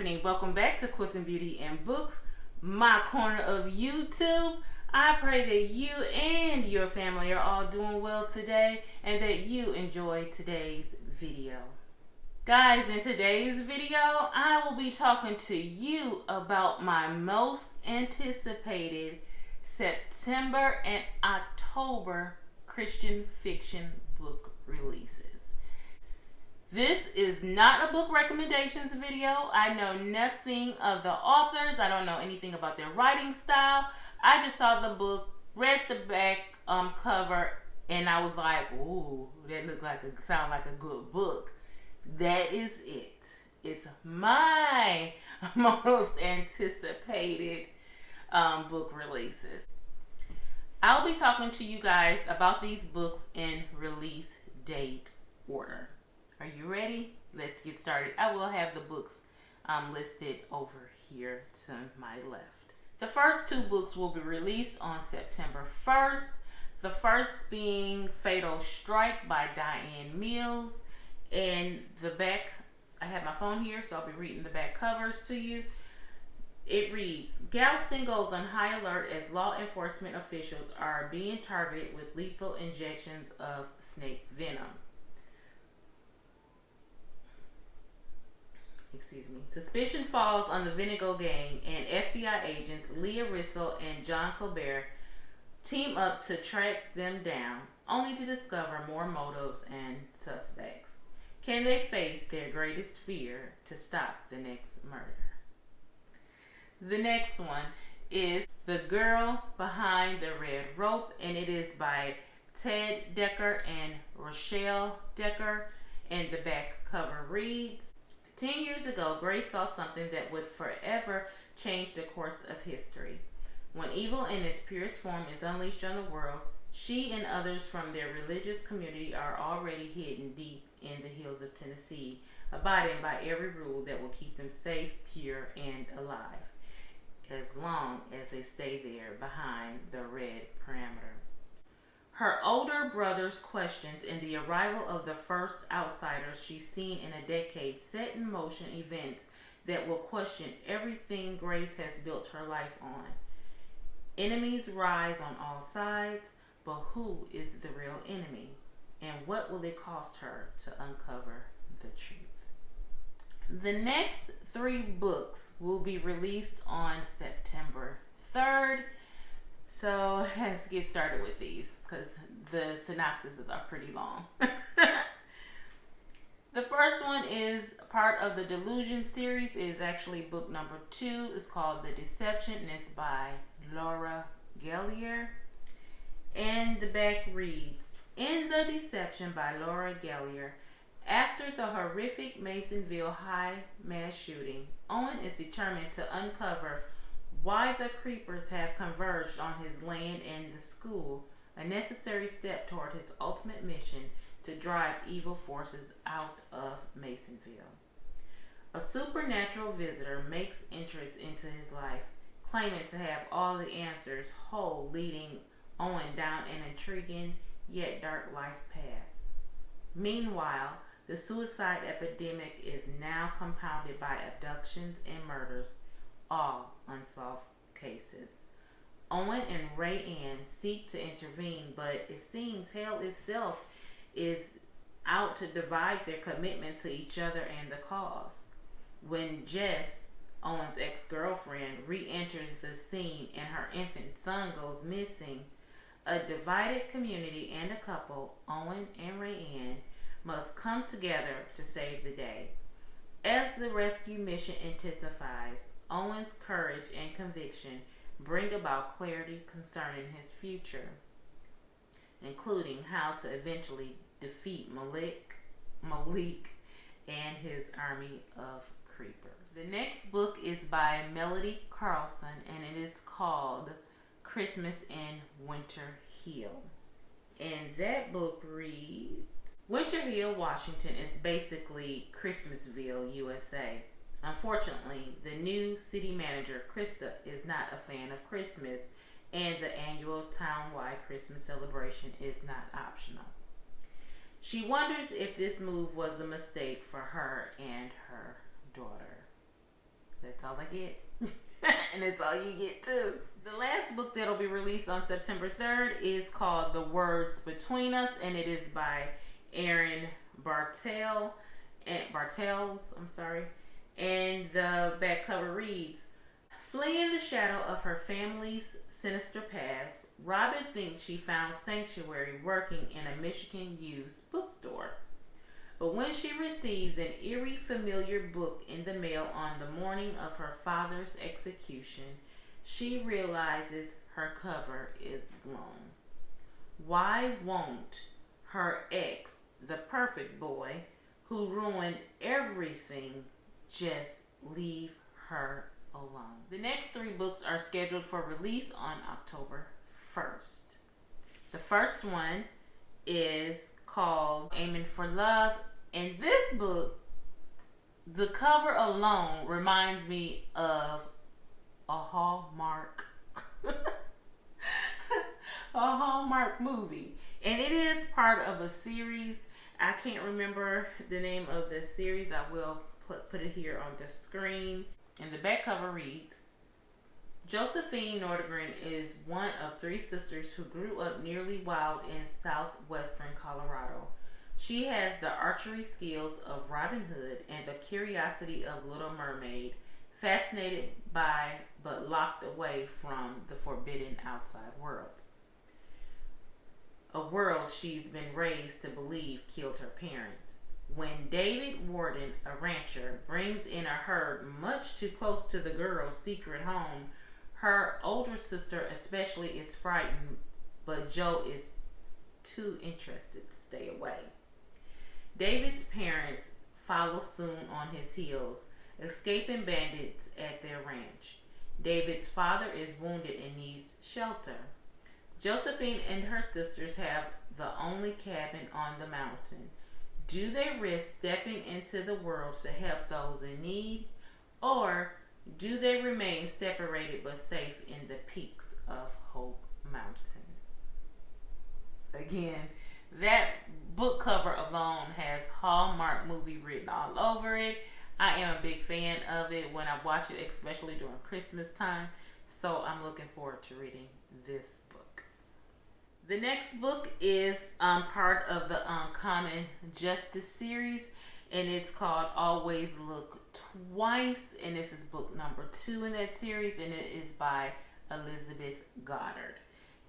evening. Welcome back to Quilting Beauty and Books, my corner of YouTube. I pray that you and your family are all doing well today and that you enjoy today's video. Guys, in today's video, I will be talking to you about my most anticipated September and October Christian fiction book releases. This is not a book recommendations video. I know nothing of the authors. I don't know anything about their writing style. I just saw the book, read the back cover, and I was like, ooh, that sound like a good book. That is it. It's my most anticipated book releases. I'll be talking to you guys about these books in release date order. Are you ready? Let's get started. I will have the books listed over here to my left. The first two books will be released on September 1st. The first being Fatal Strike by Diann Mills. And the back, I have my phone here, so I'll be reading the back covers to you. It reads, Galston goes on high alert as law enforcement officials are being targeted with lethal injections of snake venom. Suspicion falls on the Venego gang, and FBI agents Leah Rissell and John Colbert team up to track them down, only to discover more motives and suspects. Can they face their greatest fear to stop the next murder? The next one is The Girl Behind the Red Rope, and it is by Ted Dekker and Rachelle Dekker, and the back cover reads, 10 years ago, Grace saw something that would forever change the course of history. When evil in its purest form is unleashed on the world, she and others from their religious community are already hidden deep in the hills of Tennessee, abiding by every rule that will keep them safe, pure, and alive, as long as they stay there behind the red perimeter. Her older brother's questions and the arrival of the first outsiders she's seen in a decade set in motion events that will question everything Grace has built her life on. Enemies rise on all sides, but who is the real enemy? And what will it cost her to uncover the truth? The next 3 books will be released on September 3rd. So let's get started with these because the synopses are pretty long. The first one is part of the Delusion series. It is actually book number 2. It's called The Deception and it's by Laura Gallier. And the back reads, In The Deception by Laura Gallier, after the horrific Masonville high mass shooting, Owen is determined to uncover why the creepers have converged on his land and the school, a necessary step toward his ultimate mission to drive evil forces out of Masonville. A supernatural visitor makes entrance into his life, claiming to have all the answers, leading Owen down an intriguing yet dark life path. Meanwhile, the suicide epidemic is now compounded by abductions and murders, all unsolved cases. Owen and Rayanne seek to intervene, but it seems hell itself is out to divide their commitment to each other and the cause. When Jess, Owen's ex-girlfriend, re-enters the scene and her infant son goes missing, a divided community and a couple, Owen and Rayanne, must come together to save the day. As the rescue mission intensifies, Owen's courage and conviction bring about clarity concerning his future, including how to eventually defeat Malik and his army of creepers. The next book is by Melody Carlson, and it is called Christmas in Winter Hill. And that book reads, Winter Hill, Washington is basically Christmasville, USA. Unfortunately, the new city manager, Krista, is not a fan of Christmas, and the annual town-wide Christmas celebration is not optional. She wonders if this move was a mistake for her and her daughter. That's all I get. And it's all you get too. The last book that'll be released on September 3rd is called The Words Between Us, and it is by Erin Bartels. And the back cover reads, fleeing the shadow of her family's sinister past, Robin thinks she found sanctuary working in a Michigan used bookstore. But when she receives an eerie familiar book in the mail on the morning of her father's execution, she realizes her cover is blown. Why won't her ex, the perfect boy, who ruined everything, just leave her alone? The next 3 books are scheduled for release on October 1st. The first one is called Aiming for Love, and this book, the cover alone reminds me of a Hallmark movie, and it is part of a series. I can't remember the name of the series. I will put it here on the screen. And the back cover reads, Josephine Nordegren is one of 3 sisters who grew up nearly wild in southwestern Colorado. She has the archery skills of Robin Hood and the curiosity of Little Mermaid, fascinated by but locked away from the forbidden outside world. A world she's been raised to believe killed her parents. When David Warden, a rancher, brings in a herd much too close to the girl's secret home, her older sister especially is frightened, but Joe is too interested to stay away. David's parents follow soon on his heels, escaping bandits at their ranch. David's father is wounded and needs shelter. Josephine and her sisters have the only cabin on the mountain. Do they risk stepping into the world to help those in need, or do they remain separated but safe in the peaks of Hope Mountain? Again, that book cover alone has Hallmark movie written all over it. I am a big fan of it when I watch it, especially during Christmas time. So I'm looking forward to reading this book. The next book is part of the Uncommon Justice series, and it's called Always Look Twice, and this is book number 2 in that series, and it is by Elizabeth Goddard.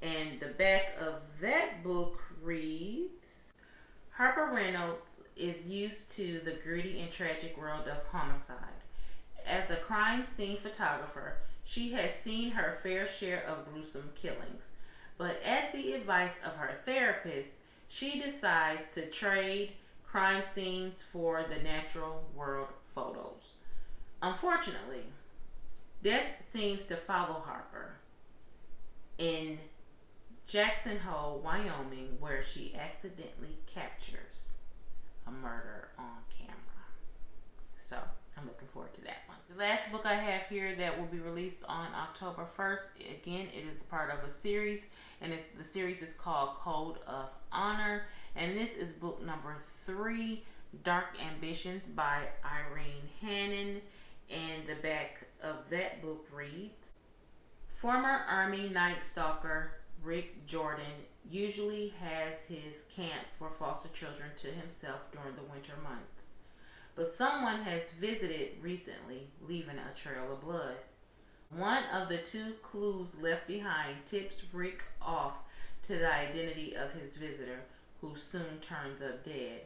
And the back of that book reads, Harper Reynolds is used to the gritty and tragic world of homicide. As a crime scene photographer, she has seen her fair share of gruesome killings. But at the advice of her therapist, she decides to trade crime scenes for the natural world photos. Unfortunately, death seems to follow Harper in Jackson Hole, Wyoming, where she accidentally captures a murder on camera. So, I'm looking forward to that one. The last book I have here that will be released on October 1st, again, it is part of a series, and the series is called Code of Honor, and this is book number 3, Dark Ambitions by Irene Hannon, and the back of that book reads, former Army Night Stalker Rick Jordan usually has his camp for foster children to himself during the winter months. But someone has visited recently, leaving a trail of blood. One of the 2 clues left behind tips Rick off to the identity of his visitor, who soon turns up dead.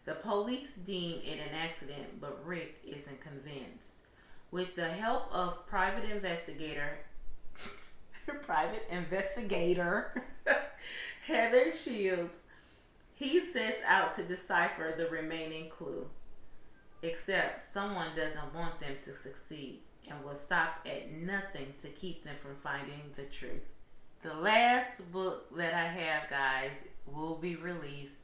The police deem it an accident, but Rick isn't convinced. With the help of private investigator Heather Shields, he sets out to decipher the remaining clue. Except someone doesn't want them to succeed and will stop at nothing to keep them from finding the truth. The last book that I have, guys, will be released,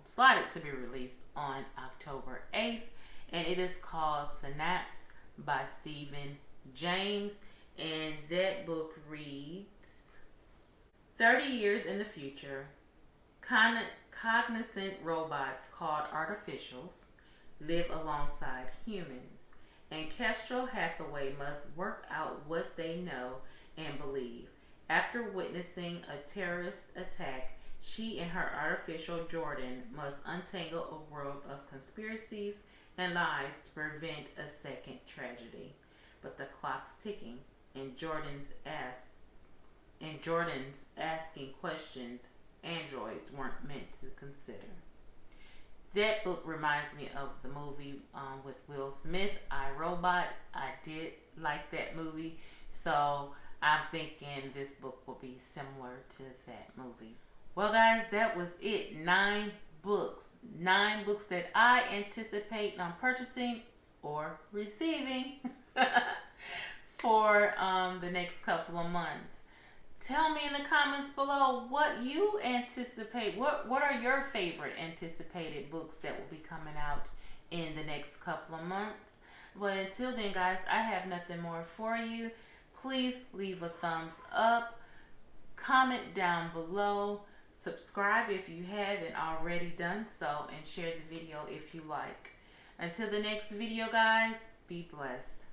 slotted to be released on October 8th, and it is called Synapse by Stephen James, and that book reads, 30 years in the future, cognizant robots called artificials live alongside humans. and Kestrel Hathaway must work out what they know and believe. After witnessing a terrorist attack, she and her artificial Jordan must untangle a world of conspiracies and lies to prevent a second tragedy. But the clock's ticking, and Jordan's asking questions androids weren't meant to consider. That book reminds me of the movie with Will Smith, I, Robot. I did like that movie, so I'm thinking this book will be similar to that movie. Well, guys, that was it. 9 books. 9 books that I anticipate on purchasing or receiving for the next couple of months. Tell me in the comments below what you anticipate. What are your favorite anticipated books that will be coming out in the next couple of months? But until then, guys, I have nothing more for you. Please leave a thumbs up, comment down below, subscribe if you haven't already done so, and share the video if you like. Until the next video, guys, be blessed.